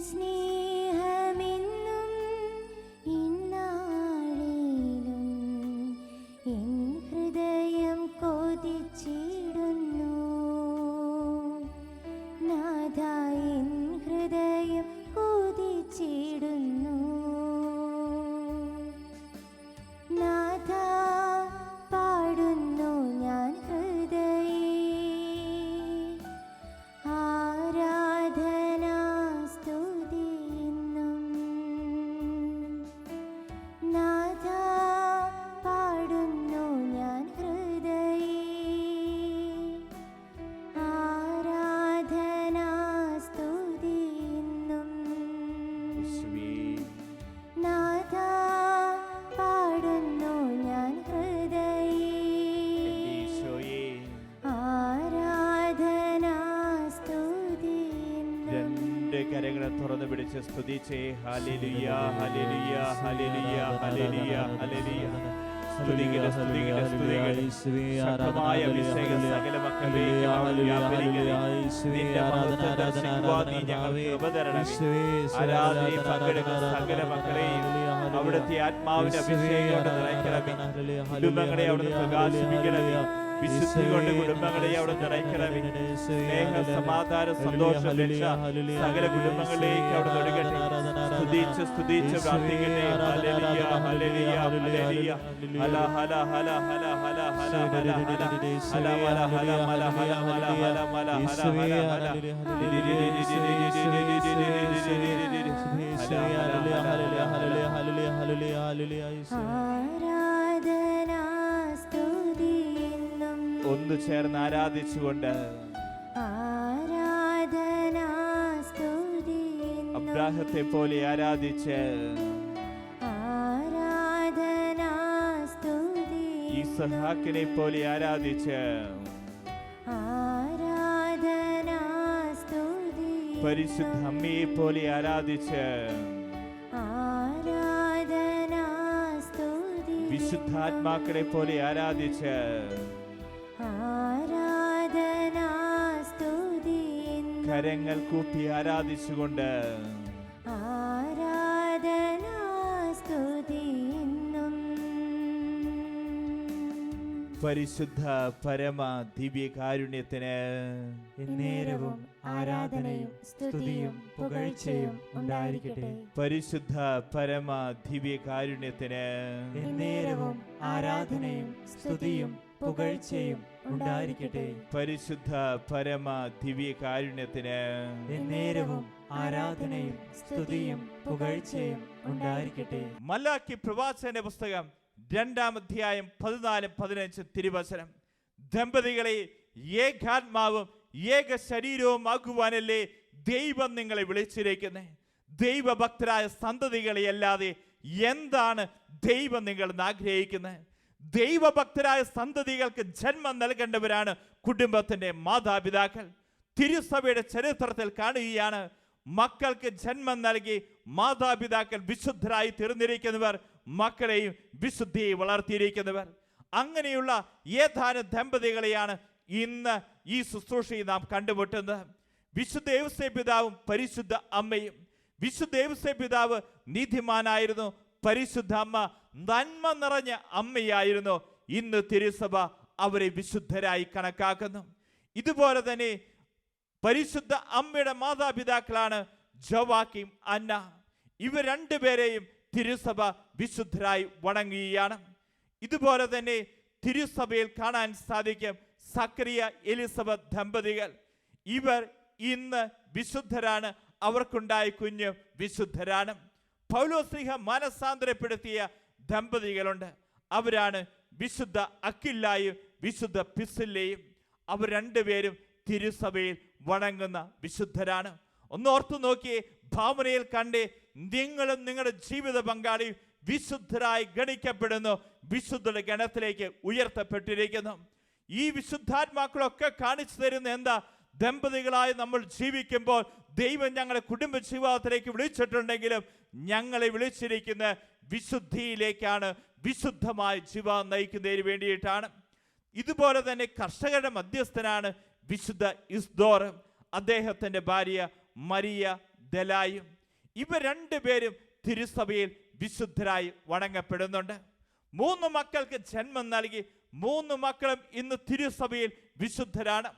സ്നേഹമെന്നും ഇന്നാളിലും N ഹൃദയം കൊതിച്ചിടുന്നു. നാഥ N ഹൃദയം കൊതിച്ചിടുന്നു. നാഥ പാടുന്നു ഞാൻ ഹൃദയേ ആരാധനാ സ്തുതിയെന്നും. നാഥ പാടുന്നു ഞാൻ ഹൃദയേ ആരാധനാ സ്തുതിയെന്നും. നാഥ പാടുന്നു ഞാൻ ഹൃദയേ ആരാധനാ സ്തുതിയെന്നും. രണ്ട് കരങ്ങളെ തുറന്നു പിടിച്ച് സ്തുതിച്ചേ. ഹല്ലേലൂയ ഹല്ലേലൂയ ഹല്ലേലൂയ ഹല്ലേലൂയ ഹല്ലേലൂയ. സ്തുതികളെ സ്തുതികളെ സ്തുതികളെ ശക്തമായ അഭിഷേകം സകല മക്കളിലേക്ക് വ്യാപരിക്കട്ടെ. നിന്റെ മഹത്വം ദർശിക്കുവാൻ നീ ഞങ്ങൾക്ക് കൃപ തരണമേ. ആരാധനയിൽ പങ്കെടുക്കുന്ന സകല മക്കളെയും അവിടുത്തെ ആത്മാവിന്റെ അഭിഷേകം കൊണ്ട് നിറയ്ക്കണമേ. കുടുംബങ്ങളെ അവിടുന്ന് പ്രകാശിപ്പിക്കണമേ. വിശുദ്ധി കൊണ്ട് കുടുംബങ്ങളെ അവിടെ നിറയ്ക്കണമേ. സ്നേഹ സമാധാന സന്തോഷം രക്ഷ സകല കുടുംബങ്ങളിലേക്ക് അവിടെ ഒഴുകട്ടെ. സ്തുതിച്ച് സ്തുതിച്ച് പ്രാർത്ഥിക്കട്ടെ. ഹല്ലേലൂയ ഹല്ലേലൂയ ഹല്ലേലൂയ. ഹല ഹല ഹല ഹല ഹല ഹല ഹല ഹല ഹല മല ഹല മല ഹല മല ഹല മല ഹല ഹല ഹല. ആരാധനാ സ്തുതിയെന്നും. ഒന്ന് ചേർന്ന് ആരാധിച്ചുകൊണ്ട് ആരാധനാ സ്തുതിയെന്നും. അബ്രാഹത്തെ പോലെ ആരാധിച്ച് ആരാധനാ സ്തുതിയെന്നും. ഈസഹാക്കിനെ പോലെ ആരാധിച്ച് ആരാധനാ സ്തുതിയെന്നും. പരിശുദ്ധ അമ്മയെ പോലെ ആരാധിച്ച് ആരാധനാ സ്തുതിയെന്നും. വിശുദ്ധാത്മാക്കളെ പോലെ ആരാധിച്ച് ആരാധനാ സ്തുതിയെന്നും. കരങ്ങൾ കൂപ്പി ആരാധിച്ചുകൊണ്ട് ആരാധനാ സ്തുതിയെന്നും. പരിശുദ്ധ പരമ ദിവ്യകാരുണ്യത്തിന് എന്നേരവും ആരാധനയും സ്തുതിയും പുകഴ്ചയും ഉണ്ടായിരിക്കട്ടെ. പരിശുദ്ധ പരമ ദിവ്യകാരുണ്യത്തിന് എന്നേരവും ആരാധനയും സ്തുതിയും പുകഴ്ചയും ഉണ്ടായിരിക്കട്ടെ. പരിശുദ്ധ പരമ ദിവ്യകാരുണ്യത്തിന് എന്നേരവും ആരാധനയും സ്തുതിയും പുകഴ്ചയും ഉണ്ടായിരിക്കട്ടെ. മലാക്കി പ്രവാചകന്റെ പുസ്തകം 2-ാം അധ്യായം 14-15 തിരുവചനം. ദമ്പതികളെ ഏകാത്മാവും ഏക ശരീരവും ആക്കുവാനല്ലേ ദൈവം നിങ്ങളെ വിളിച്ചിരിക്കുന്നേ. ദൈവഭക്തരായ സന്തതികളെ അല്ലാതെ എന്താണ് ദൈവം നിങ്ങൾ ആഗ്രഹിക്കുന്നത്? ദൈവഭക്തരായ സന്തതികൾക്ക് ജന്മം നൽകേണ്ടവരാണ് കുടുംബത്തിന്റെ മാതാപിതാക്കൾ. തിരുസഭയുടെ ചരിത്രത്തിൽ കാണുകയാണ്, മക്കൾക്ക് ജന്മം നൽകി മാതാപിതാക്കൾ വിശുദ്ധരായി തീർന്നിരിക്കുന്നവർ, മക്കളെയും വിശുദ്ധിയെ വളർത്തിയിരിക്കുന്നവർ. അങ്ങനെയുള്ള ഏതാനും ദമ്പതികളെയാണ് ഇന്ന് ഈ ശുശ്രൂഷയിൽ നാം കണ്ടുമുട്ടുന്നത്. വിശുദ്ധ ഔസേപ്പ് പിതാവും പരിശുദ്ധ അമ്മയും. വിശുദ്ധ ഔസേപ്പ് പിതാവ് നീതിമാനായിരുന്നു, പരിശുദ്ധ അമ്മ നന്മ നിറഞ്ഞ അമ്മയായിരുന്നു. ഇന്ന് തിരുസഭ അവരെ വിശുദ്ധരായി കണക്കാക്കുന്നു. ഇതുപോലെ തന്നെ പരിശുദ്ധ അമ്മയുടെ മാതാപിതാക്കളാണ് ജോവാക്കിം, അന്ന. ഇവർ രണ്ടുപേരെയും തിരുസഭ വിശുദ്ധരായി വണങ്ങുകയാണ്. ഇതുപോലെ തന്നെ തിരുസഭയിൽ കാണാൻ സാധിക്കും സക്കറിയ എലിസബത്ത് ദമ്പതികൾ. ഇവർ ഇന്ന് വിശുദ്ധരാണ്, അവർക്കുണ്ടായ കുഞ്ഞ് വിശുദ്ധരാണ്. പൗലോസ്ലീഹ മാനസാന്തരപ്പെടുത്തിയ ദമ്പതികളുണ്ട്. അവരാണ് വിശുദ്ധ അക്വിലായും വിശുദ്ധ പിസില്ലയും. അവർ രണ്ടുപേരും തിരുസഭയിൽ വണങ്ങുന്ന വിശുദ്ധരാണ്. ഒന്നോർത്തു നോക്കിയേ, ഭാവനയിൽ കണ്ടേ, നിങ്ങളും നിങ്ങളുടെ ജീവിത പങ്കാളിയും വിശുദ്ധരായി ഗണിക്കപ്പെടുന്നു, വിശുദ്ധരുടെ ഗണത്തിലേക്ക് ഉയർത്തപ്പെട്ടിരിക്കുന്നു. ഈ വിശുദ്ധാത്മാക്കളൊക്കെ കാണിച്ചു തരുന്ന എന്താ? ദമ്പതികളായി നമ്മൾ ജീവിക്കുമ്പോൾ ദൈവം ഞങ്ങളെ കുടുംബ ജീവിതത്തിലേക്ക് വിളിച്ചിട്ടുണ്ടെങ്കിലും ഞങ്ങളെ വിളിച്ചിരിക്കുന്ന വിശുദ്ധിയിലേക്കാണ്, വിശുദ്ധമായ ജീവിതം നയിക്കുന്നതിന് വേണ്ടിയിട്ടാണ്. ഇതുപോലെ തന്നെ കർഷകരുടെ മധ്യസ്ഥനാണ് വിശുദ്ധ ഇസ്ദോർ. അദ്ദേഹത്തിൻ്റെ ഭാര്യ മരിയ ദലായും. ഇവർ രണ്ടുപേരും തിരുസഭയിൽ വിശുദ്ധരായി വണങ്ങപ്പെടുന്നുണ്ട്. 3 മക്കൾക്ക് ജന്മം നൽകി. 3 മക്കളും ഇന്ന് തിരുസഭയിൽ വിശുദ്ധരാണ്.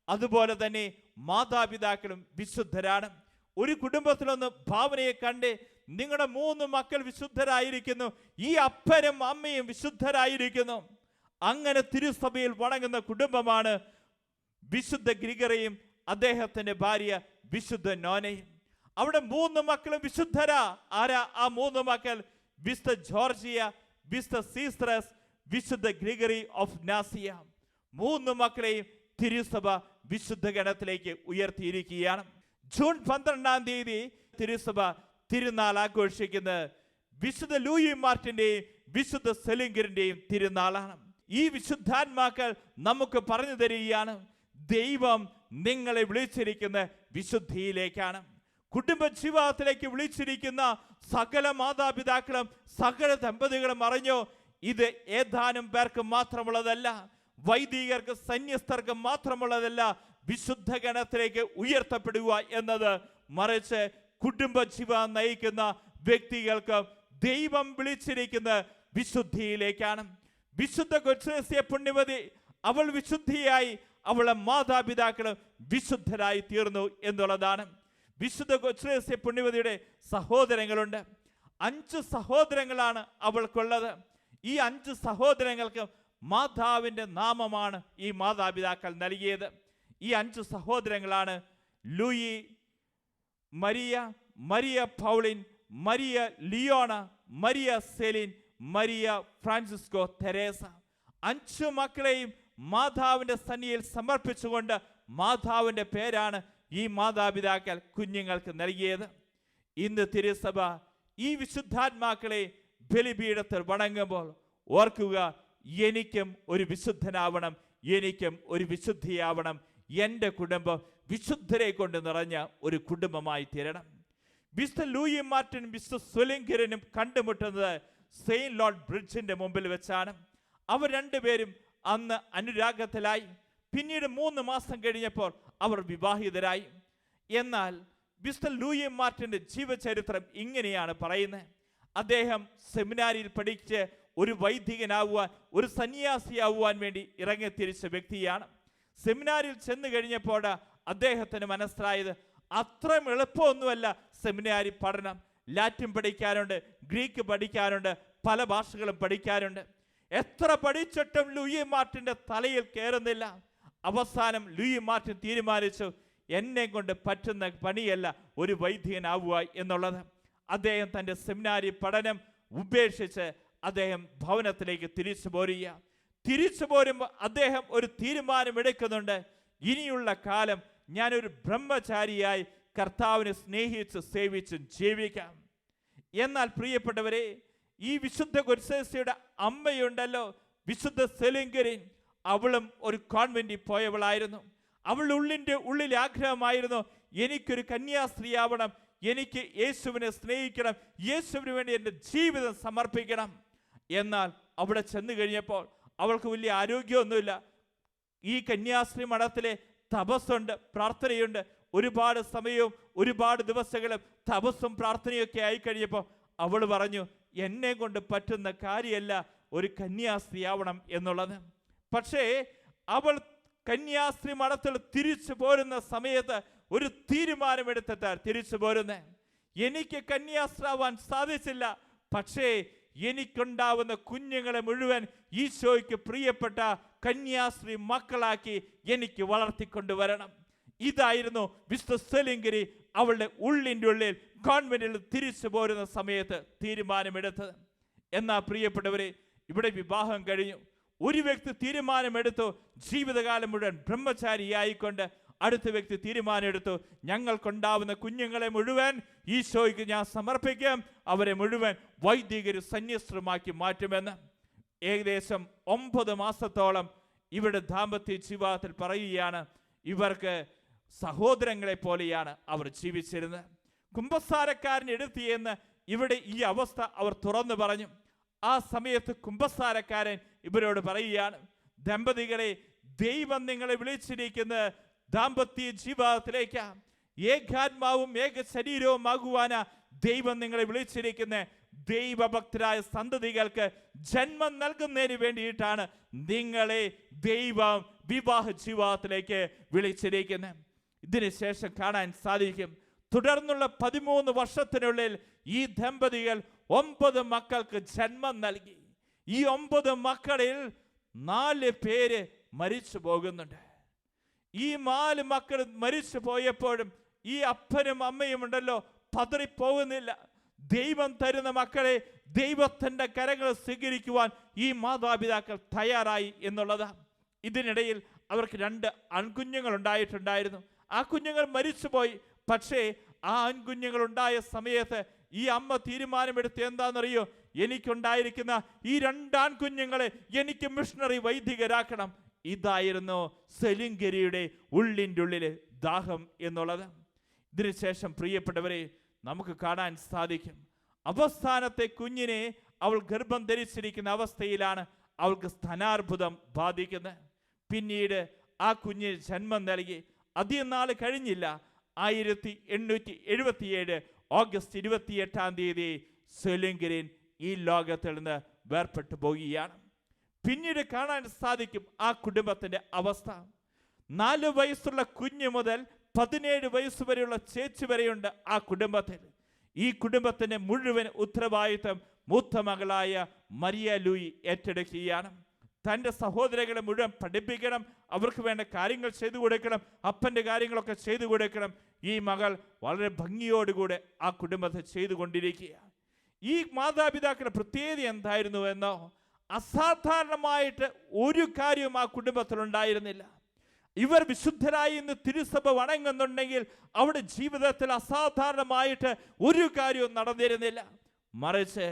അതുപോലെ തന്നെ മാതാപിതാക്കളും വിശുദ്ധരാണ്. ഒരു കുടുംബത്തിലൊന്ന് ഭാവനയെ കണ്ട് നിങ്ങളുടെ 3 മക്കൾ വിശുദ്ധരായിരിക്കുന്നു, ഈ അപ്പനും അമ്മയും വിശുദ്ധരായിരിക്കുന്നു. അങ്ങനെ തിരുസഭയിൽ വണങ്ങുന്ന കുടുംബമാണ് വിശുദ്ധ ഗ്രിഗറിയും അദ്ദേഹത്തിന്റെ ഭാര്യ വിശുദ്ധ നോനയും. അവിടെ 3 മക്കളും വിശുദ്ധരാ. ആരാ ആ 3 മക്കൾ? വിശുദ്ധ ജോർജിയ, വിശുദ്ധ സീസ്ത്രസ്, വിശുദ്ധ ഗ്രിഗറി ഓഫ് നാസിയ. 3 മക്കളെയും തിരുസഭ വിശുദ്ധ ഗണത്തിലേക്ക് ഉയർത്തിയിരിക്കുകയാണ്. ജൂൺ 12-ാം തീയതി തിരുസഭ തിരുനാൾ ആഘോഷിക്കുന്നത് വിശുദ്ധ ലൂയി മാർട്ടിന്റെയും വിശുദ്ധ സെലിംഗറിന്റെയും തിരുനാളാണ്. ഈ വിശുദ്ധാത്മാക്കൾ നമുക്ക് പറഞ്ഞു തരികയാണ്, ദൈവം നിങ്ങളെ വിളിച്ചിരിക്കുന്ന വിശുദ്ധിയിലേക്കാണ്. കുടുംബ ജീവിതത്തിലേക്ക് വിളിച്ചിരിക്കുന്ന സകല മാതാപിതാക്കളും സകല ദമ്പതികളും അറിഞ്ഞോ, ഇത് ഏതാനും പേർക്ക് മാത്രമുള്ളതല്ല, വൈദികർക്ക് സന്യസ്തർക്ക് മാത്രമുള്ളതല്ല. വിശുദ്ധ ഗണത്തിലേക്ക് ഉയർത്തപ്പെടുക എന്നത് മറിച്ച് കുടുംബ ജീവിതം നയിക്കുന്ന വ്യക്തികൾക്ക് ദൈവം വിളിച്ചിരിക്കുന്ന വിശുദ്ധിയിലേക്കാണ്. വിശുദ്ധ കൊച്ചുരസ്യ പുണ്യവതി, അവൾ വിശുദ്ധിയായി, അവളെ മാതാപിതാക്കളും വിശുദ്ധരായി തീർന്നു എന്നുള്ളതാണ്. വിശുദ്ധ കൊച്ചുരസ്യ പുണ്യവതിയുടെ സഹോദരങ്ങളുണ്ട്. 5 സഹോദരങ്ങളാണ് അവൾക്കുള്ളത്. ഈ 5 സഹോദരങ്ങൾക്ക് മാതാവിൻ്റെ നാമമാണ് ഈ മാതാപിതാക്കൾ നൽകിയത്. ഈ 5 സഹോദരങ്ങളാണ് Louis, Maria, Maria Pauline, Maria Leonia, Maria Celine, Maria Francisco Theresa. 5 മക്കളെയും മാതാവിൻ്റെ സന്നിധിയിൽ സമർപ്പിച്ചുകൊണ്ട് മാതാവിൻ്റെ പേരാണ് ഈ മാതാപിതാക്കൾ കുഞ്ഞുങ്ങൾക്ക് നൽകിയത്. ഇന്ന് തിരുസഭ ഈ വിശുദ്ധാത്മാക്കളെ ബലിപീഠത്തിൽ വണങ്ങുമ്പോൾ ഓർക്കുക, എനിക്കും ഒരു വിശുദ്ധനാവണം, എനിക്കും ഒരു വിശുദ്ധിയാവണം. എൻ്റെ കുടുംബം വിശുദ്ധരെ കൊണ്ട് നിറഞ്ഞ ഒരു കുടുംബമായി തീരണം. വിശുദ്ധ ലൂയി മാർട്ടിനും വിശുദ്ധ സെലിംഗറിനും കണ്ടുമുട്ടുന്നത് സെയിന്റ് ലോർഡ് ബ്രിഡ്ജിന്റെ മുമ്പിൽ വെച്ചാണ്. അവർ രണ്ടുപേരും അന്ന് അനുരാഗത്തിലായി. പിന്നീട് 3 മാസം കഴിഞ്ഞപ്പോൾ അവർ വിവാഹിതരായി. എന്നാൽ വിശുദ്ധ ലൂയി മാർട്ടിന്റെ ജീവചരിത്രം ഇങ്ങനെയാണ് പറയുന്നത്. അദ്ദേഹം സെമിനാരിയിൽ പഠിച്ച് ഒരു വൈദികനാവുവാൻ, ഒരു സന്യാസിയാവുവാൻ വേണ്ടി ഇറങ്ങിത്തിരിച്ച വ്യക്തിയാണ്. സെമിനാരിൽ ചെന്ന് കഴിഞ്ഞപ്പോൾ അദ്ദേഹത്തിന് മനസ്സിലായത് അത്രയും എളുപ്പമൊന്നുമല്ല സെമിനാരി പഠനം. ലാറ്റിൻ പഠിക്കാനുണ്ട്, ഗ്രീക്ക് പഠിക്കാനുണ്ട്, പല ഭാഷകളും പഠിക്കാനുണ്ട്. എത്ര പഠിച്ചിട്ടും ലൂയി മാർട്ടിന്റെ തലയിൽ കയറുന്നില്ല. അവസാനം ലൂയി മാർട്ടിൻ തീരുമാനിച്ചു, എന്നെ കൊണ്ട് പറ്റുന്ന പണിയല്ല ഒരു വൈദികനാവുക എന്നുള്ളത്. അദ്ദേഹം തൻ്റെ സെമിനാരി പഠനം ഉപേക്ഷിച്ച് അദ്ദേഹം ഭവനത്തിലേക്ക് തിരിച്ചു പോരുമ്പോൾ അദ്ദേഹം ഒരു തീരുമാനമെടുക്കുന്നുണ്ട്, ഇനിയുള്ള കാലം ഞാനൊരു ബ്രഹ്മചാരിയായി കർത്താവിനെ സ്നേഹിച്ച് സേവിച്ചും ജീവിക്കാം. എന്നാൽ പ്രിയപ്പെട്ടവരെ, ഈ വിശുദ്ധ കൊച്ചുരസ്യയുടെ അമ്മയുണ്ടല്ലോ, വിശുദ്ധ സെലിംഗറിൻ, അവളും ഒരു കോൺവെന്റിൽ പോയവളായിരുന്നു. അവളുടെ ഉള്ളിൽ ആഗ്രഹമായിരുന്നു, എനിക്കൊരു കന്യാസ്ത്രീയാവണം, എനിക്ക് യേശുവിനെ സ്നേഹിക്കണം, യേശുവിന് വേണ്ടി എൻ്റെ ജീവിതം സമർപ്പിക്കണം. എന്നാൽ അവിടെ ചെന്ന് കഴിഞ്ഞപ്പോൾ അവൾക്ക് വലിയ ആരോഗ്യമൊന്നുമില്ല. ഈ കന്യാസ്ത്രീ മഠത്തിലെ തപസ്സുണ്ട്, പ്രാർത്ഥനയുണ്ട്. ഒരുപാട് സമയവും ഒരുപാട് ദിവസങ്ങളും തപസ്സും പ്രാർത്ഥനയൊക്കെ ആയിക്കഴിഞ്ഞപ്പോൾ അവൾ പറഞ്ഞു, എന്നെ കൊണ്ട് പറ്റുന്ന കാര്യമല്ല ഒരു കന്യാസ്ത്രീ ആവണം എന്നുള്ളത്. പക്ഷേ അവൾ കന്യാസ്ത്രീ മഠത്തിൽ തിരിച്ചു പോരുന്ന സമയത്ത് ഒരു തീരുമാനമെടുത്തിട്ടാണ് തിരിച്ചു പോരുന്നത്. എനിക്ക് കന്യാസ്ത്രീയാവാൻ സാധിച്ചില്ല, പക്ഷേ എനിക്കുണ്ടാവുന്ന കുഞ്ഞുങ്ങളെ മുഴുവൻ ഈശോയ്ക്ക് പ്രിയപ്പെട്ട കന്യാസ്ത്രീ മക്കളാക്കി എനിക്ക് വളർത്തിക്കൊണ്ടുവരണം. ഇതായിരുന്നു വിശുദ്ധ സെലിംഗരി അവളുടെ ഉള്ളിൻ്റെ ഉള്ളിൽ കോൺവെന്റിൽ തിരിച്ചു പോരുന്ന സമയത്ത് തീരുമാനമെടുത്തത്. എന്നാൽ പ്രിയപ്പെട്ടവരെ, ഇവിടെ വിവാഹം കഴിഞ്ഞു. ഒരു വ്യക്തി തീരുമാനമെടുത്തു, ജീവിതകാലം മുഴുവൻ ബ്രഹ്മചാരിയായിക്കൊണ്ട്. അടുത്ത വ്യക്തി തീരുമാനമെടുത്തു, ഞങ്ങൾക്കുണ്ടാവുന്ന കുഞ്ഞുങ്ങളെ മുഴുവൻ ഈശോയ്ക്ക് ഞാൻ സമർപ്പിക്കാം, അവരെ മുഴുവൻ വൈദികര് സന്യസ്തമാക്കി മാറ്റുമെന്ന്. ഏകദേശം 9 മാസത്തോളം ഇവിടെ ദാമ്പത്യ ജീവിതത്തിൽ പറയുകയാണ്, ഇവർക്ക് സഹോദരങ്ങളെ പോലെയാണ് അവർ ജീവിച്ചിരുന്നത്. കുമ്പസാരക്കാരൻ എടുത്തിയെന്ന് ഇവിടെ ഈ അവസ്ഥ അവർ തുറന്നു പറഞ്ഞു. ആ സമയത്ത് കുമ്പസാരക്കാരൻ ഇവരോട് പറയുകയാണ്, ദമ്പതികളെ, ദൈവം നിങ്ങളെ വിളിച്ചിരിക്കുന്നത് ദാമ്പത്യ ജീവിതത്തിലേക്ക്. ഏകാത്മാവും ഏക ശരീരവും ആകുവാനാ ദൈവം നിങ്ങളെ വിളിച്ചിരിക്കുന്ന ദൈവഭക്തരായ സന്തതികൾക്ക് ജന്മം നൽകുന്നതിന് വേണ്ടിയിട്ടാണ് നിങ്ങളെ ദൈവം വിവാഹ ജീവിതത്തിലേക്ക് വിളിച്ചിരിക്കുന്നത്. ഇതിനുശേഷം കാണാൻ സാധിക്കും, തുടർന്നുള്ള 13 വർഷത്തിനുള്ളിൽ ഈ ദമ്പതികൾ 9 മക്കൾക്ക് ജന്മം നൽകി. ഈ 9 മക്കളിൽ 4 പേര് മരിച്ചു പോകുന്നുണ്ട്. ഈ 4 മക്കൾ മരിച്ചു പോയപ്പോഴും ഈ അപ്പനും അമ്മയും ഉണ്ടല്ലോ പതറിപ്പോകുന്നില്ല. ദൈവം തരുന്ന മക്കളെ ദൈവത്തിൻ്റെ കരങ്ങൾ സ്വീകരിക്കുവാൻ ഈ മാതാപിതാക്കൾ തയ്യാറായി എന്നുള്ളതാണ്. ഇതിനിടയിൽ അവർക്ക് 2 ആൺകുഞ്ഞുങ്ങൾ ഉണ്ടായിട്ടുണ്ടായിരുന്നു. ആ കുഞ്ഞുങ്ങൾ മരിച്ചുപോയി. പക്ഷേ ആ ആൺകുഞ്ഞുങ്ങൾ ഉണ്ടായ സമയത്ത് ഈ അമ്മ തീരുമാനമെടുത്ത് എന്താണെന്നറിയോ? എനിക്കുണ്ടായിരിക്കുന്ന ഈ 2 ആൺകുഞ്ഞുങ്ങളെ എനിക്ക് മിഷണറി വൈദികരാക്കണം. ഇതായിരുന്നു സെലിംഗരിയുടെ ഉള്ളിൻ്റെ ഉള്ളിൽ ദാഹം എന്നുള്ളത്. ഇതിനുശേഷം പ്രിയപ്പെട്ടവരെ നമുക്ക് കാണാൻ സാധിക്കും, അവസാനത്തെ കുഞ്ഞിനെ അവൾ ഗർഭം ധരിച്ചിരിക്കുന്ന അവസ്ഥയിലാണ് അവൾക്ക് സ്ഥാനാർബുദം ബാധിക്കുന്നത്. പിന്നീട് ആ കുഞ്ഞിന് ജന്മം നൽകി. അധികം നാൾ കഴിഞ്ഞില്ല, 1877 ഓഗസ്റ്റ് 28 സെലിംഗരിൻ ഈ ലോകത്തിൽ നിന്ന് വേർപെട്ടു പോവുകയാണ്. പിന്നീട് കാണാൻ സാധിക്കും ആ കുടുംബത്തിൻ്റെ അവസ്ഥ. 4 വയസ്സുള്ള കുഞ്ഞ് മുതൽ 17 വയസ്സ് വരെയുള്ള ചേച്ചി വരെയുണ്ട് ആ കുടുംബത്തിൽ. ഈ കുടുംബത്തിൻ്റെ മുഴുവൻ ഉത്തരവാദിത്വം മൂത്ത മകളായ മരിയ ലൂയി ഏറ്റെടുക്കുകയാണ്. തൻ്റെ സഹോദരങ്ങളെ മുഴുവൻ പഠിപ്പിക്കണം, അവർക്ക് വേണ്ട കാര്യങ്ങൾ ചെയ്തു കൊടുക്കണം, അപ്പൻ്റെ കാര്യങ്ങളൊക്കെ ചെയ്തു കൊടുക്കണം. ഈ മകൾ വളരെ ഭംഗിയോടുകൂടെ ആ കുടുംബത്തെ ചെയ്തുകൊണ്ടിരിക്കുക. ഈ മാതാപിതാക്കളുടെ പ്രത്യേകത എന്തായിരുന്നു എന്നോ? അസാധാരണമായിട്ട് ഒരു കാര്യവും ആ കുടുംബത്തിലുണ്ടായിരുന്നില്ല. ഇവർ വിശുദ്ധരായി ഇന്ന് തിരുസഭ വണങ്ങുന്നുണ്ടെങ്കിൽ അവിടെ ജീവിതത്തിൽ അസാധാരണമായിട്ട് ഒരു കാര്യവും നടന്നിരുന്നില്ല. മറിച്ച്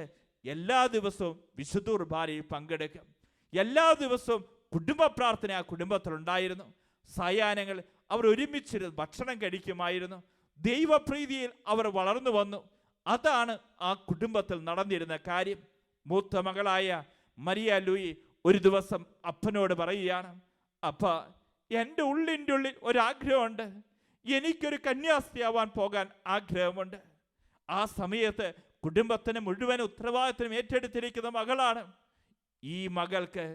എല്ലാ ദിവസവും വിശുദ്ധ കുർബാനയിൽ പങ്കെടുക്കും. എല്ലാ ദിവസവും കുടുംബ പ്രാർത്ഥന ആ കുടുംബത്തിലുണ്ടായിരുന്നു. സായാഹ്നങ്ങൾ അവർ ഒരുമിച്ചിരുന്ന് ഭക്ഷണം കഴിക്കുമായിരുന്നു. ദൈവപ്രീതിയിൽ അവർ വളർന്നു വന്നു. അതാണ് ആ കുടുംബത്തിൽ നടന്നിരുന്ന കാര്യം. മൂത്ത മകളായ മരിയ ലൂയി ഒരു ദിവസം അപ്പനോട് പറയുകയാണ്, അപ്പ, എൻ്റെ ഉള്ളിൻ്റെ ഉള്ളിൽ ഒരാഗ്രഹമുണ്ട്, എനിക്കൊരു കന്യാസ്ത്രീയാവാൻ പോകാൻ ആഗ്രഹമുണ്ട്. ആ സമയത്ത് കുടുംബത്തിന് മുഴുവൻ ഉത്തരവാദിത്വം ഏറ്റെടുത്തിരിക്കുന്ന മകളാണ്. ഈ മകൾക്ക്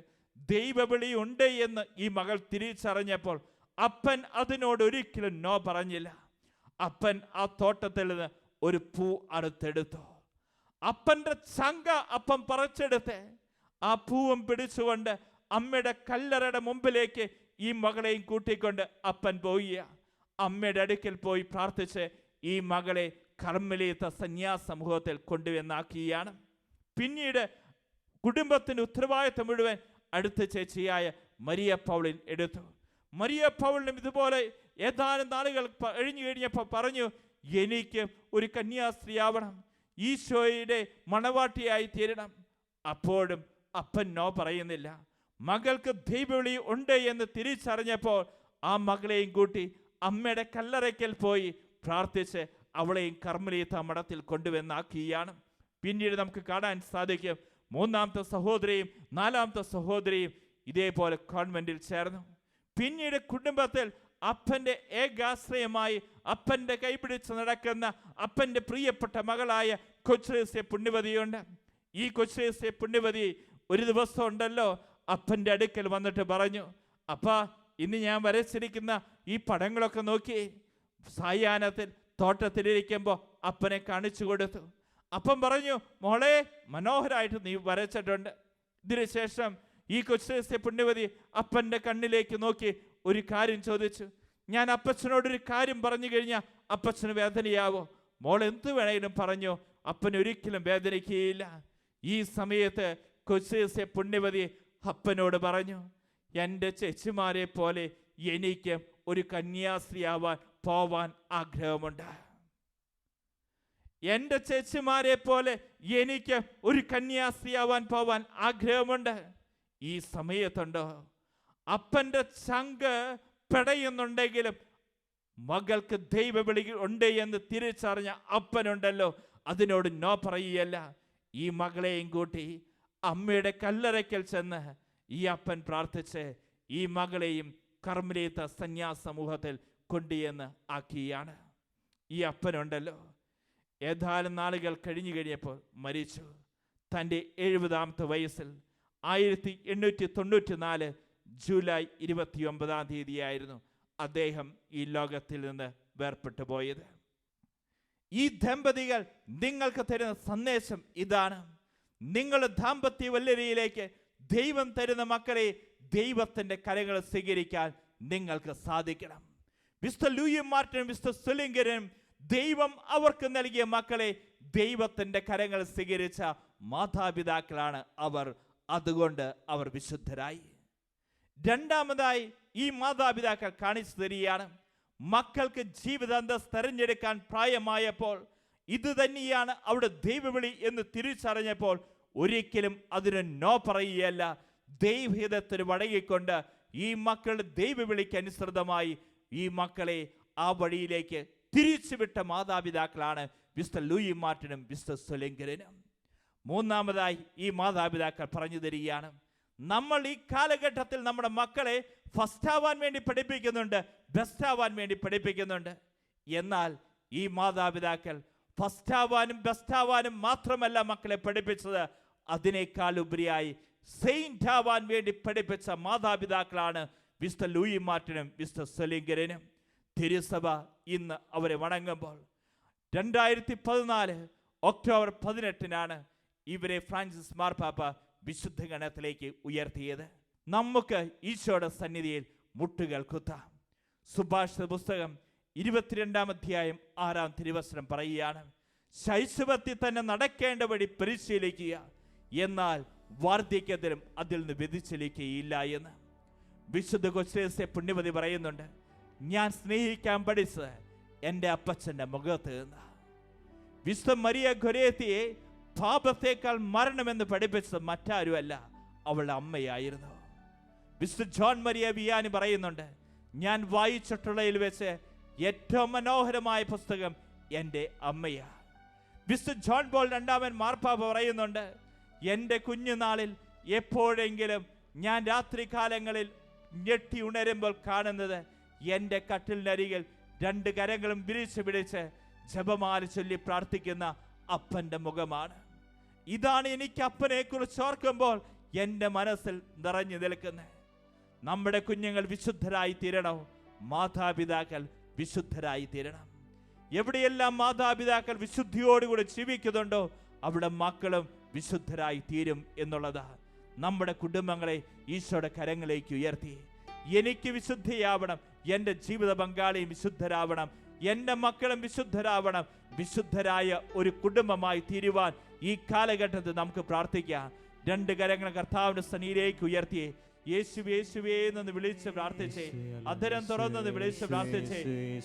ദൈവവിളി ഉണ്ട് എന്ന് ഈ മകൾ തിരിച്ചറിഞ്ഞപ്പോൾ അപ്പൻ അതിനോട് ഒരിക്കലും നോ പറഞ്ഞില്ല. അപ്പൻ ആ തോട്ടത്തിൽ നിന്ന് ഒരു പൂ അറുത്തെടുത്തു. അപ്പൻ്റെ ചങ്ക അപ്പം പറിച്ചെടുത്ത് ആ പൂവും പിടിച്ചുകൊണ്ട് അമ്മയുടെ കല്ലറയുടെ മുമ്പിലേക്ക് ഈ മകളെയും കൂട്ടിക്കൊണ്ട് അപ്പൻ പോയി അമ്മയുടെ അടുക്കൽ പോയി പ്രാർത്ഥിച്ച് ഈ മകളെ കർമ്മലീത്ത സന്യാസ സമൂഹത്തിൽ കൊണ്ടുവന്നാക്കിയാണ്. പിന്നീട് കുടുംബത്തിൻ്റെ ഉത്തരവാദിത്വം മുഴുവൻ അടുത്ത ചേച്ചിയായ മരിയ പൗളിൻ എടുത്തു. മരിയ പൗളിനും ഇതുപോലെ ഏതാനും നാളുകൾ കഴിഞ്ഞു കഴിഞ്ഞപ്പോൾ പറഞ്ഞു, എനിക്ക് ഒരു കന്യാസ്ത്രീയാവണം, ഈശോയുടെ മണവാട്ടിയായി തീരണം. അപ്പോഴും അപ്പൻ നോ പറയുന്നില്ല. മകൾക്ക് ദൈവവിളി ഉണ്ട് എന്ന് തിരിച്ചറിഞ്ഞപ്പോൾ ആ മകളെയും കൂട്ടി അമ്മയുടെ കല്ലറയ്ക്കൽ പോയി പ്രാർത്ഥിച്ച് അവളെയും കർമ്മലീത്ത മഠത്തിൽ കൊണ്ടുവന്നാക്കിയാണ്. പിന്നീട് നമുക്ക് കാണാൻ സാധിക്കും, 3ാമത്തെ സഹോദരിയും 4ാമത്തെ സഹോദരിയും ഇതേപോലെ കോൺവെന്റിൽ ചേർന്നു. പിന്നീട് കുടുംബത്തിൽ അപ്പൻ്റെ ഏകാശ്രയമായി അപ്പൻ്റെ കൈപിടിച്ച് നടക്കുന്ന അപ്പൻ്റെ പ്രിയപ്പെട്ട മകളായ കൊച്ചുരേസ്യ പുണ്യവതിയുണ്ട്. ഈ കൊച്ചുരേസ്യ പുണ്യവതി ഒരു ദിവസം ഉണ്ടല്ലോ അപ്പൻ്റെ അടുക്കൽ വന്നിട്ട് പറഞ്ഞു, അപ്പാ, ഇന്ന് ഞാൻ വരച്ചിരിക്കുന്ന ഈ പടങ്ങളൊക്കെ നോക്കി. സായാഹ്നത്തിൽ തോട്ടത്തിലിരിക്കുമ്പോൾ അപ്പനെ കാണിച്ചു കൊടുത്തു. അപ്പം പറഞ്ഞു, മോളെ, മനോഹരമായിട്ട് നീ വരച്ചിട്ടുണ്ട്. ഇതിനുശേഷം ഈ കൊച്ചുരേസ്യ പുണ്യവതി അപ്പൻ്റെ കണ്ണിലേക്ക് നോക്കി ഒരു കാര്യം ചോദിച്ചു. ഞാൻ അപ്പച്ചനോടൊരു കാര്യം പറഞ്ഞു കഴിഞ്ഞാൽ അപ്പച്ചന് വേദനയാവോ? മോൾ എന്ത് വേണമെങ്കിലും പറഞ്ഞു, അപ്പൻ ഒരിക്കലും വേദനിക്കുകയില്ല. ഈ സമയത്ത് കൊച്ചുരേസ്യ പുണ്യവതി അപ്പനോട് പറഞ്ഞു, എൻ്റെ ചേച്ചിമാരെ പോലെ എനിക്ക് ഒരു കന്യാസ്ത്രീയാവാൻ പോവാൻ ആഗ്രഹമുണ്ട്. എൻ്റെ ചേച്ചിമാരെ പോലെ എനിക്ക് ഒരു കന്യാസ്ത്രീയാവാൻ പോവാൻ ആഗ്രഹമുണ്ട്. ഈ സമയത്തുണ്ടോ അപ്പൻ്റെ ചങ്ക് പെടയുന്നുണ്ടെങ്കിലും മകൾക്ക് ദൈവവിളി ഉണ്ട് എന്ന് തിരിച്ചറിഞ്ഞ അപ്പനുണ്ടല്ലോ അതിനോട് നോ പറയുകയല്ല. ഈ മകളെയും കൂട്ടി അമ്മയുടെ കല്ലറയ്ക്കൽ ചെന്ന് ഈ അപ്പൻ പ്രാർത്ഥിച്ച് ഈ മകളെയും കർമ്മലീത്ത സന്യാസ സമൂഹത്തിൽ കൊണ്ടുവന്ന് ആക്കിയാണ്. ഈ അപ്പനുണ്ടല്ലോ ഏതാനും നാളുകൾ കഴിഞ്ഞപ്പോൾ മരിച്ചു. തൻ്റെ 70ാമത്തെ വയസ്സിൽ 1894 ജൂലൈ 29-ാം തീയതിയായിരുന്നു അദ്ദേഹം ഈ ലോകത്തിൽ നിന്ന് വേർപെട്ടു പോയത്. ഈ ദമ്പതികൾ നിങ്ങൾക്ക് തരുന്ന സന്ദേശം ഇതാണ്: നിങ്ങളുടെ ദാമ്പത്യ വല്ലരിയിലേക്ക് ദൈവം തരുന്ന മക്കളെ ദൈവത്തിൻ്റെ കരങ്ങൾ സ്വീകരിക്കാൻ നിങ്ങൾക്ക് സാധിക്കണം. മിസ്റ്റർ ലൂയി മാർട്ടിനും മിസ്റ്റർ സ്വലിംഗനും ദൈവം അവർക്ക് നൽകിയ മക്കളെ ദൈവത്തിൻ്റെ കരങ്ങൾ സ്വീകരിച്ച മാതാപിതാക്കളാണ് അവർ. അതുകൊണ്ട് അവർ വിശുദ്ധരായി. രണ്ടാമതായി ഈ മാതാപിതാക്കൾ കാണിച്ചു തരികയാണ്, മക്കൾക്ക് ജീവിതാന്തസ് തെരഞ്ഞെടുക്കാൻ പ്രായമായപ്പോൾ ഇത് തന്നെയാണ് അവിടെ ദൈവവിളി എന്ന് തിരിച്ചറിഞ്ഞപ്പോൾ ഒരിക്കലും അതിന് നോ പറയുകയല്ല, ദൈവഹിതത്തിന് വഴങ്ങിക്കൊണ്ട് ഈ മക്കളുടെ ദൈവവിളിക്ക് അനുസൃതമായി ഈ മക്കളെ ആ വഴിയിലേക്ക് തിരിച്ചുവിട്ട മാതാപിതാക്കളാണ് മിസ്റ്റർ ലൂയി മാർട്ടിനും മിസ്റ്റർ സ്വലിംഗനും. മൂന്നാമതായി ഈ മാതാപിതാക്കൾ പറഞ്ഞു തരികയാണ്, നമ്മൾ ഈ കാലഘട്ടത്തിൽ നമ്മുടെ മക്കളെ ഫസ്റ്റ് ആവാൻ വേണ്ടി പഠിപ്പിക്കുന്നുണ്ട്, ബെസ്റ്റ് ആവാൻ വേണ്ടി പഠിപ്പിക്കുന്നുണ്ട്. എന്നാൽ ഈ മാതാപിതാക്കൾ ഫസ്റ്റ് ആവാനും ബെസ്റ്റ് ആവാനും മാത്രമല്ല മക്കളെ പഠിപ്പിച്ചത്, അതിനേക്കാൾ ഉപരിയായി സെയിന്റ് ആവാൻ വേണ്ടി പഠിപ്പിച്ച മാതാപിതാക്കളാണ് മിസ്റ്റർ ലൂയി മാർട്ടിനും മിസ്റ്റർ സ്വലിംഗനും. തിരുസഭ ഇന്ന് അവരെ വണങ്ങുമ്പോൾ 2014 ഒക്ടോബർ 18 ഇവരെ ഫ്രാൻസിസ് മാർപ്പാപ്പ വിശുദ്ധ ഗണത്തിലേക്ക് ഉയർത്തിയത്. നമുക്ക് ഈശോയുടെ സന്നിധിയിൽ മുട്ടുകൾ കുത്താം. സുഭാഷിത പുസ്തകം 22-ാം അധ്യായം 6-ാം തിരുവചനം പറയുകയാണ്, ശൈശവത്തിൽ തന്നെ നടക്കേണ്ട വഴി പരിശീലിക്കുക, എന്നാൽ വാർദ്ധക്യത്തിലും അതിൽ നിന്ന് വ്യതിചലിക്കുകയില്ല എന്ന്. വിശുദ്ധ കൊച്ചേസ്യ പുണ്യവതി പറയുന്നുണ്ട്, ഞാൻ സ്നേഹിക്കാൻ പഠിച്ചത് എൻ്റെ അപ്പച്ചൻ്റെ മുഖത്ത് നിന്ന്. വിശുദ്ധ മരിയ ഗൊരേത്തിയെ പാപത്തേക്കാൾ മരണമെന്ന് പഠിപ്പിച്ചത് മറ്റാരുമല്ല, അവളുടെ അമ്മയായിരുന്നു. വിശുദ്ധ ജോൺ മരിയ വിയാനി പറയുന്നുണ്ട്, ഞാൻ വായിച്ചിട്ടുള്ളതിൽ വെച്ച് ഏറ്റവും മനോഹരമായ പുസ്തകം എൻ്റെ അമ്മയാ. വിശുദ്ധ ജോൺ പോൾ രണ്ടാമൻ മാർപ്പാപ്പ പറയുന്നുണ്ട്, എൻ്റെ കുഞ്ഞുനാളിൽ എപ്പോഴെങ്കിലും ഞാൻ രാത്രി കാലങ്ങളിൽ ഞെട്ടി ഉണരുമ്പോൾ കാണുന്നത് എൻ്റെ കട്ടിലിനരികിൽ 2 കരങ്ങളും വിരിച്ചു പിടിച്ച് ജപമാല ചൊല്ലി പ്രാർത്ഥിക്കുന്ന അപ്പൻ്റെ മുഖമാണ്. ഇതാണ് എനിക്ക് അപ്പനെ കുറിച്ച് ഓർക്കുമ്പോൾ എൻ്റെ മനസ്സിൽ നിറഞ്ഞു നിൽക്കുന്നത്. നമ്മുടെ കുഞ്ഞുങ്ങൾ വിശുദ്ധരായി തീരണം, മാതാപിതാക്കൾ വിശുദ്ധരായി തീരണം. എവിടെയെല്ലാം മാതാപിതാക്കൾ വിശുദ്ധിയോടുകൂടി ജീവിക്കുന്നുണ്ടോ അവിടെ മക്കളും വിശുദ്ധരായി തീരും എന്നുള്ളതാണ്. നമ്മുടെ കുടുംബങ്ങളെ ഈശോയുടെ കരങ്ങളിലേക്ക് ഉയർത്തി, എനിക്ക് വിശുദ്ധിയാവണം, എൻ്റെ ജീവിത പങ്കാളിയും വിശുദ്ധരാവണം, എൻ്റെ മക്കളും വിശുദ്ധരാവണം. വിശുദ്ധരായ ഒരു കുടുംബമായി തീരുവാൻ ഈ കാലഘട്ടത്തിൽ നമുക്ക് പ്രാർത്ഥിക്കാം. 2 കരങ്ങൾ കർത്താവിന്റെ സന്നിധിയിലേക്ക് ഉയർത്തി യേശുവേ യേശുവേ എന്ന് വിളിച്ച് പ്രാർത്ഥിച്ചേ, അധരം തുറന്നെന്ന് വിളിച്ച് പ്രാർത്ഥിച്ചേ.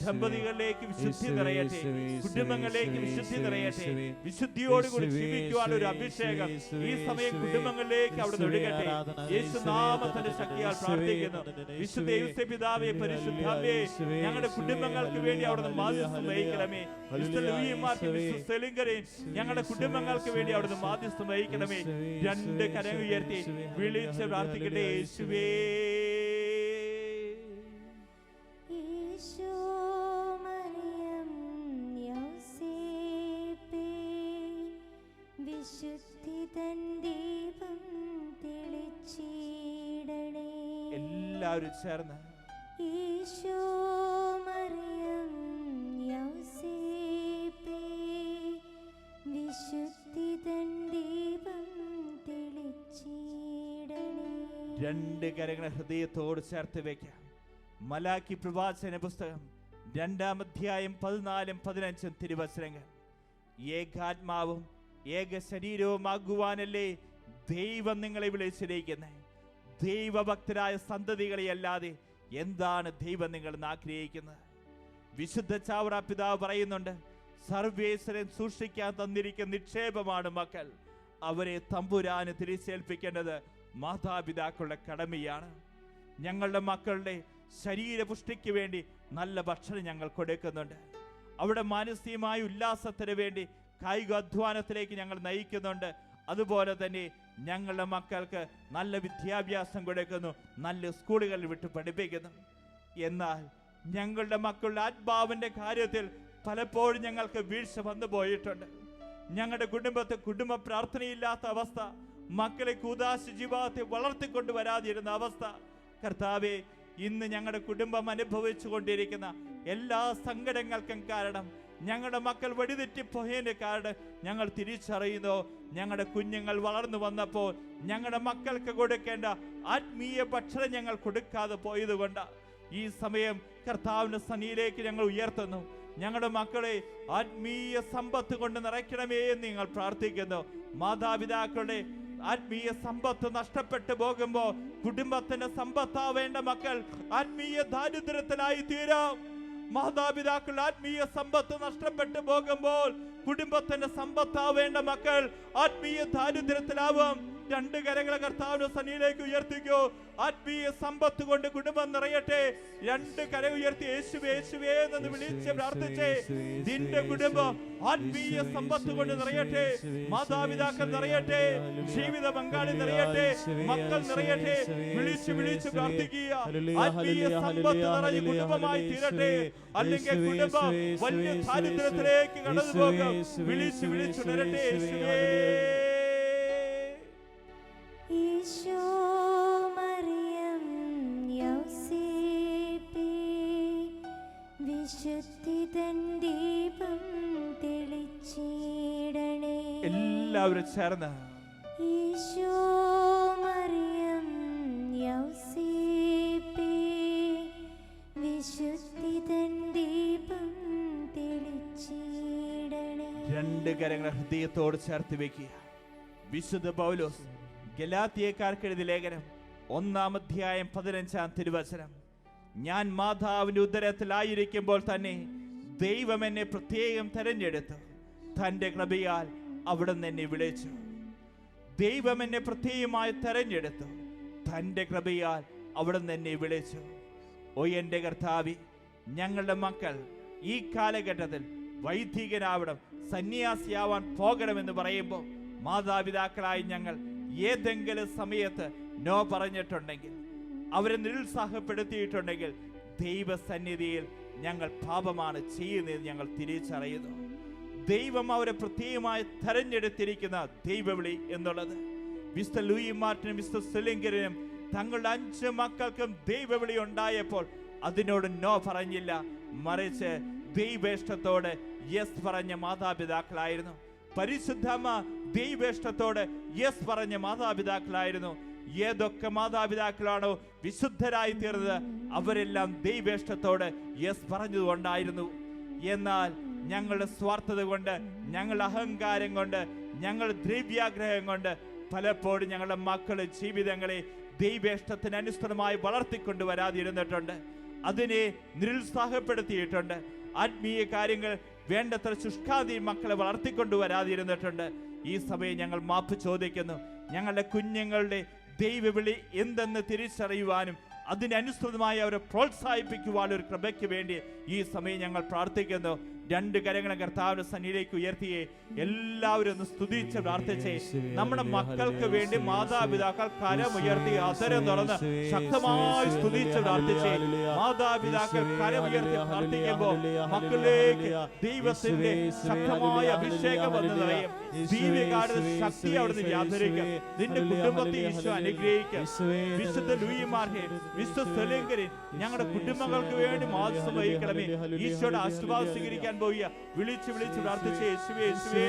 ദമ്പതികളിലേക്ക് വിശുദ്ധി നിറയട്ടെ, കുടുംബങ്ങളിലേക്ക് വിശുദ്ധി നിറയട്ടെ, വിശുദ്ധിയോടുകൂടി ജീവിക്കുവാൻ ഒരു അഭിഷേകം ഈ സമയം കുടുംബങ്ങളിലേക്ക് അവിടെ ഒഴുകട്ടെ. യേശുനാമത്തിന്റെ ശക്തിയാൽ പ്രാർത്ഥിക്കുന്നു. വിശുദ്ധ യേശുപിതാവേ, പരിശുദ്ധാവേ, ഞങ്ങളുടെ കുടുംബങ്ങൾക്ക് വേണ്ടി അവിടുന്ന് മാധ്യസ്ഥം വഹിക്കണമേ. ഞങ്ങളുടെ കുടുംബങ്ങൾക്ക് വേണ്ടി അവിടുന്ന് മാധ്യസ്ഥം വഹിക്കണമേ. 2 കരങ്ങൾ ഉയർത്തി വിളിച്ച് പ്രാർത്ഥിക്കട്ടെ. യേശുവേ, ഈശോ മറിയം യൗസേപ്പേ, വിശുദ്ധി തൻ ദീപം തെളിച്ചിടണേ. എല്ലാവരും ചേർന്ന് ഈശോ മറിയം യൗസേപ്പേ, വിശുദ്ധി തൻ ദീപം തെളിച്ചിടണേ. 2 കരങ്ങളെ ഹൃദയത്തോട് ചേർത്ത് വയ്ക്കാം. മലാക്കി പ്രവാചന പുസ്തകം 2-ാം അധ്യായം 14-ഉം 15-ഉം തിരുവചനങ്ങൾ, ഏകാത്മാവും ഏക ശരീരവുമാകുവാനല്ലേ ദൈവം നിങ്ങളെ വിളിച്ചിരിക്കുന്നത്. ദൈവഭക്തരായ സന്തതികളെ അല്ലാതെ എന്താണ് ദൈവം നിങ്ങൾ ആഗ്രഹിക്കുന്നത്? വിശുദ്ധ ചാവറ പിതാവ് പറയുന്നുണ്ട്, സർവേശ്വരൻ സൂക്ഷിക്കാൻ തന്നിരിക്കുന്ന നിക്ഷേപമാണ് മക്കൾ. അവരെ തമ്പുരാന് തിരിച്ചേൽപ്പിക്കേണ്ടത് മാതാപിതാക്കളുടെ കടമയാണ്. ഞങ്ങളുടെ മക്കളുടെ ശരീരപുഷ്ടിക്ക് വേണ്ടി നല്ല ഭക്ഷണം ഞങ്ങൾ കൊടുക്കുന്നുണ്ട്. അവിടെ മാനസികമായ ഉല്ലാസത്തിന് വേണ്ടി കായികാധ്വാനത്തിലേക്ക് ഞങ്ങൾ നയിക്കുന്നുണ്ട്. അതുപോലെ തന്നെ ഞങ്ങളുടെ മക്കൾക്ക് നല്ല വിദ്യാഭ്യാസം കൊടുക്കുന്നു, നല്ല സ്കൂളുകളിൽ വിട്ട് പഠിപ്പിക്കുന്നു. എന്നാൽ ഞങ്ങളുടെ മക്കളുടെ ആത്മാവിൻ്റെ കാര്യത്തിൽ പലപ്പോഴും ഞങ്ങൾക്ക് വീഴ്ച വന്നു പോയിട്ടുണ്ട്. ഞങ്ങളുടെ കുടുംബത്തെ കുടുംബ പ്രാർത്ഥനയില്ലാത്ത അവസ്ഥ, മക്കളെ കൂദാശ ജീവിതത്തെ വളർത്തിക്കൊണ്ട് വരാതിരുന്ന അവസ്ഥ. കർത്താവേ, ഇന്ന് ഞങ്ങളുടെ കുടുംബം അനുഭവിച്ചു കൊണ്ടിരിക്കുന്ന എല്ലാ സങ്കടങ്ങൾക്കും കാരണം ഞങ്ങളുടെ മക്കൾ വഴിതെറ്റിപ്പോയതിൻ്റെ കാരണം ഞങ്ങൾ തിരിച്ചറിയുന്നു. ഞങ്ങളുടെ കുഞ്ഞുങ്ങൾ വളർന്നു വന്നപ്പോൾ ഞങ്ങളുടെ മക്കൾക്ക് കൊടുക്കേണ്ട ആത്മീയ ഭക്ഷണം ഞങ്ങൾ കൊടുക്കാതെ പോയതുകൊണ്ട് ഈ സമയം കർത്താവിന്റെ സന്നിധിയിലേക്ക് ഞങ്ങൾ ഉയർത്തുന്നു. ഞങ്ങളുടെ മക്കളെ ആത്മീയ സമ്പത്ത് കൊണ്ട് നിറയ്ക്കണമേ എന്ന് ഞങ്ങൾ പ്രാർത്ഥിക്കുന്നു. മാതാപിതാക്കളുടെ ആത്മീയ സമ്പത്ത് നഷ്ടപ്പെട്ടു പോകുമ്പോൾ കുടുംബത്തിന്റെ സമ്പത്താവേണ്ട മക്കൾ ആത്മീയ ദാരിദ്ര്യത്തിലായി തീരാം. മാതാപിതാക്കളുടെ ആത്മീയ സമ്പത്ത് നഷ്ടപ്പെട്ടു പോകുമ്പോൾ കുടുംബത്തിന്റെ സമ്പത്താവേണ്ട മക്കൾ ആത്മീയ ദാരിദ്ര്യത്തിലാവും. രണ്ട് കരങ്ങളെ കർത്താവിന്റെ സന്നിധിയിലേക്ക് ഉയർത്തിക്കോ. ആത്മീയ സമ്പത്ത് കൊണ്ട് കുടുംബം നിറയട്ടെ. രണ്ട് കര ഉയർത്തി യേശുവേ യേശുവേ എന്ന് വിളിച്ച് പ്രാർത്ഥിച്ചേ. നിന്റെ കുടുംബം ആത്മീയ സമ്പത്ത് കൊണ്ട് നിറയട്ടെ. മാതാപിതാക്കൾ നിറയട്ടെ, ജീവിത പങ്കാളി നിറയട്ടെ, മക്കൾ നിറയട്ടെ. വിളിച്ച് വിളിച്ച് പ്രാർത്ഥിക്കുക. ആത്മീയ സമ്പത്ത് നിറഞ്ഞ കുടുംബമായി തീരട്ടെ. അല്ലെങ്കിൽ കുടുംബം വലിയ ദാരിദ്ര്യത്തിലേക്ക് കടന്നു പോകും. വിളിച്ച് വിളിച്ചുണരട്ടെ. യേശുവേ ഈശോ മറിയം യൗസേപ്പേ, വിശുദ്ധി തൻ ദീപം തെളിച്ചിടണേ. എല്ലാവരും ചേർന്ന് ഈശോ മറിയം യൗസേപ്പേ, വിശുദ്ധി തൻ ദീപം തെളിച്ചിടണേ. രണ്ട് കരങ്ങളെ ഹൃദയത്തോട് ചേർത്ത് വെക്കുക. വിശുദ്ധ പൗലോസ് ഗലാത്യക്കാർക്ക് എഴുതിയ ലേഖനം 1-ാം അധ്യായം 15-ാം തിരുവചനം. ഞാൻ മാതാവിന്റെ ഉദരത്തിലായിരിക്കുമ്പോൾ തന്നെ ദൈവം എന്നെ പ്രത്യേകം തെരഞ്ഞെടുത്തു, തന്റെ കൃപയാൽ അവിടുന്ന് എന്നെ വിളിച്ചു. ദൈവം എന്നെ പ്രത്യേകമായി തെരഞ്ഞെടുത്തു, തന്റെ കൃപയാൽ അവിടുന്ന് എന്നെ വിളിച്ചു. ഓ എൻ്റെ കർത്താവേ, ഞങ്ങളുടെ മക്കൾ ഈ കാലഘട്ടത്തിൽ വൈദികനാവണം, സന്യാസിയാവാൻ പോകണമെന്ന് പറയുമ്പോൾ മാതാപിതാക്കളായി ഞങ്ങൾ ഏതെങ്കിലും സമയത്ത് നോ പറഞ്ഞിട്ടുണ്ടെങ്കിൽ, അവരെ നിരുത്സാഹപ്പെടുത്തിയിട്ടുണ്ടെങ്കിൽ ദൈവസന്നിധിയിൽ ഞങ്ങൾ പാപമാണ് ചെയ്യുന്നതെന്ന് ഞങ്ങൾ തിരിച്ചറിയുന്നു. ദൈവം അവരെ പ്രത്യേകമായി തെരഞ്ഞെടുത്തിരിക്കുന്ന ദൈവവിളി എന്നുള്ളത് മിസ്റ്റർ ലൂയി മാർട്ടിനും മിസ്റ്റർ സെലിങ്കറിനും തങ്ങളുടെ 5 മക്കൾക്കും ദൈവവിളി ഉണ്ടായപ്പോൾ അതിനോട് നോ പറഞ്ഞില്ല, മറിച്ച് ദൈവേഷ്ടത്തോട് യെസ് പറഞ്ഞ മാതാപിതാക്കളായിരുന്നു. പരിശുദ്ധമ്മ ദൈവേഷ്ടത്തോട് യെസ് പറഞ്ഞ മാതാപിതാക്കളായിരുന്നു. ഏതൊക്കെ മാതാപിതാക്കളാണോ വിശുദ്ധരായി തീർന്നത് അവരെല്ലാം ദൈവേഷ്ടത്തോട് യെസ് പറഞ്ഞതുകൊണ്ടായിരുന്നു. എന്നാൽ ഞങ്ങളുടെ സ്വാർത്ഥത കൊണ്ട്, ഞങ്ങളുടെ അഹങ്കാരം കൊണ്ട്, ഞങ്ങളുടെ ദ്രവ്യാഗ്രഹം കൊണ്ട് പലപ്പോഴും ഞങ്ങളുടെ മക്കളുടെ ജീവിതങ്ങളെ ദൈവേഷ്ടത്തിന് അനുസൃതമായി വളർത്തിക്കൊണ്ടുവരാതിരുന്നിട്ടുണ്ട്. അതിനെ നിരുത്സാഹപ്പെടുത്തിയിട്ടുണ്ട്. ആത്മീയ കാര്യങ്ങൾ വേണ്ടത്ര ശുഷ്കാതി മക്കളെ വളർത്തിക്കൊണ്ടുവരാതിരുന്നിട്ടുണ്ട്. ഈ സമയം ഞങ്ങൾ മാപ്പ് ചോദിക്കുന്നു. ഞങ്ങളുടെ കുഞ്ഞുങ്ങളുടെ ദൈവവിളി എന്തെന്ന് തിരിച്ചറിയുവാനും അതിനനുസൃതമായി അവരെ പ്രോത്സാഹിപ്പിക്കുവാനും ഒരു കൃപയ്ക്ക് വേണ്ടി ഈ സമയം ഞങ്ങൾ പ്രാർത്ഥിക്കുന്നു. രണ്ട് കരങ്ങളും കർത്താവിന്റെ സന്നിധിയിലേക്ക് ഉയർത്തിയേ. എല്ലാവരും ഒന്ന് സ്തുതിച്ച് പ്രാർത്ഥിച്ചേ. നമ്മുടെ മക്കൾക്ക് വേണ്ടി മാതാപിതാക്കൾ കരമുയർത്തി അധരം തുറന്ന് ശക്തമായി സ്തുതിച്ച് പ്രാർത്ഥിച്ചേ. മാതാപിതാക്കൾ കരമുയർത്തി പ്രാർത്ഥിക്കുമ്പോൾ മക്കളിലേക്ക് ദൈവത്തിന്റെ ശക്തമായ അഭിഷേകം വന്നു നിറയും. ദൈവികയുടെ ശക്തി അവിടുന്ന് വ്യാപരിക്കും. നിന്റെ കുടുംബത്തെ ഈശോ അനുഗ്രഹിക്കും. വിശുദ്ധ ലൂയി മാർട്ടിൻ, വിശുദ്ധ സെലിങ്കറിൻ ഞങ്ങളുടെ കുടുംബങ്ങൾക്ക് വേണ്ടി മാധ്യസ്ഥം വഹിക്കണമേ. ഈശോയുടെ ആശീർവാദം സ്വീകരിക്കാൻ പോവുക. വിളിച്ച് വിളിച്ച് പ്രാർത്ഥിച്ച് യേശുവേ യേശുവേ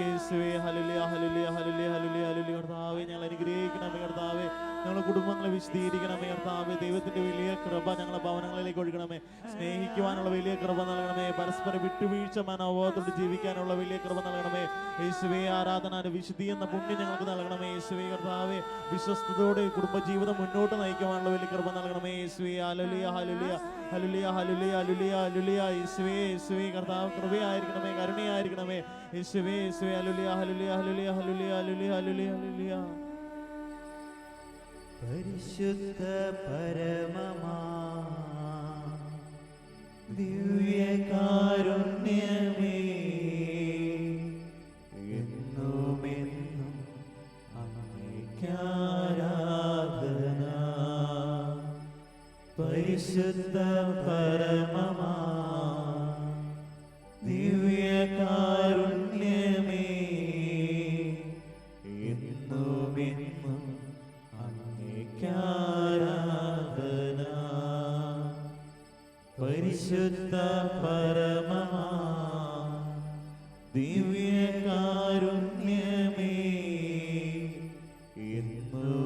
യേശുവേ. ഹല്ലേലൂയ ഹല്ലേലൂയ ഹല്ലേലൂയ ഹല്ലേലൂയ ഹല്ലേലൂയ. കർത്താവേ, ഞങ്ങൾ അനുഗ്രഹിക്കണമേ. കർത്താവേ, ഞങ്ങളുടെ കുടുംബങ്ങളെ വിശദീകരിക്കണമേ. കർത്താവേ, ദൈവത്തിന്റെ വലിയ കൃപ ഞങ്ങളുടെ ഭവനങ്ങളിലേക്ക് ഒഴുകണമേ. സ്നേഹിക്കുവാനുള്ള വലിയ കൃപ നൽകണമേ. പരസ്പരം വിട്ടുവീഴ്ച മനോഭാവത്തോട് ജീവിക്കാനുള്ള വലിയ കൃപ നൽകണമേ. യേശുവേ, ആരാധന വിശുദ്ധി എന്ന പുണ്യം ഞങ്ങൾക്ക് നൽകണമേ. യേശുവേ കർത്താവേ, വിശ്വസ്തയോടെ കുടുംബജീവിതം മുന്നോട്ട് നയിക്കുവാനുള്ള വലിയ കൃപ നൽകണമേ. യേശുവേ ഹല്ലേലൂയ ഹല്ലേലൂയ ഹല്ലേലൂയ ഹല്ലേലൂയ ഹല്ലേലൂയ ഹല്ലേലൂയ. യേശുവേ യേശുവേ കർത്താവ് കൃപയായിരിക്കണമേ, കരുണയായിരിക്കണമേ. യേശുവേ യേശുവേ ഹല്ലേലൂയ ഹല്ലേലൂയ ഹല്ലേലൂയ ഹല്ലേലൂയ ഹല്ലേലൂയ ഹല്ലേലൂയ ഹല്ലേലൂയ. പരിശുദ്ധ പരമമാ ദിവ്യകാരുണ്യമേ, എന്നുമെന്നും അങ്ങേയ്ക്കാരാധന. പരിശുദ്ധ പരമമാ കാരുണ്യമേ എന്നും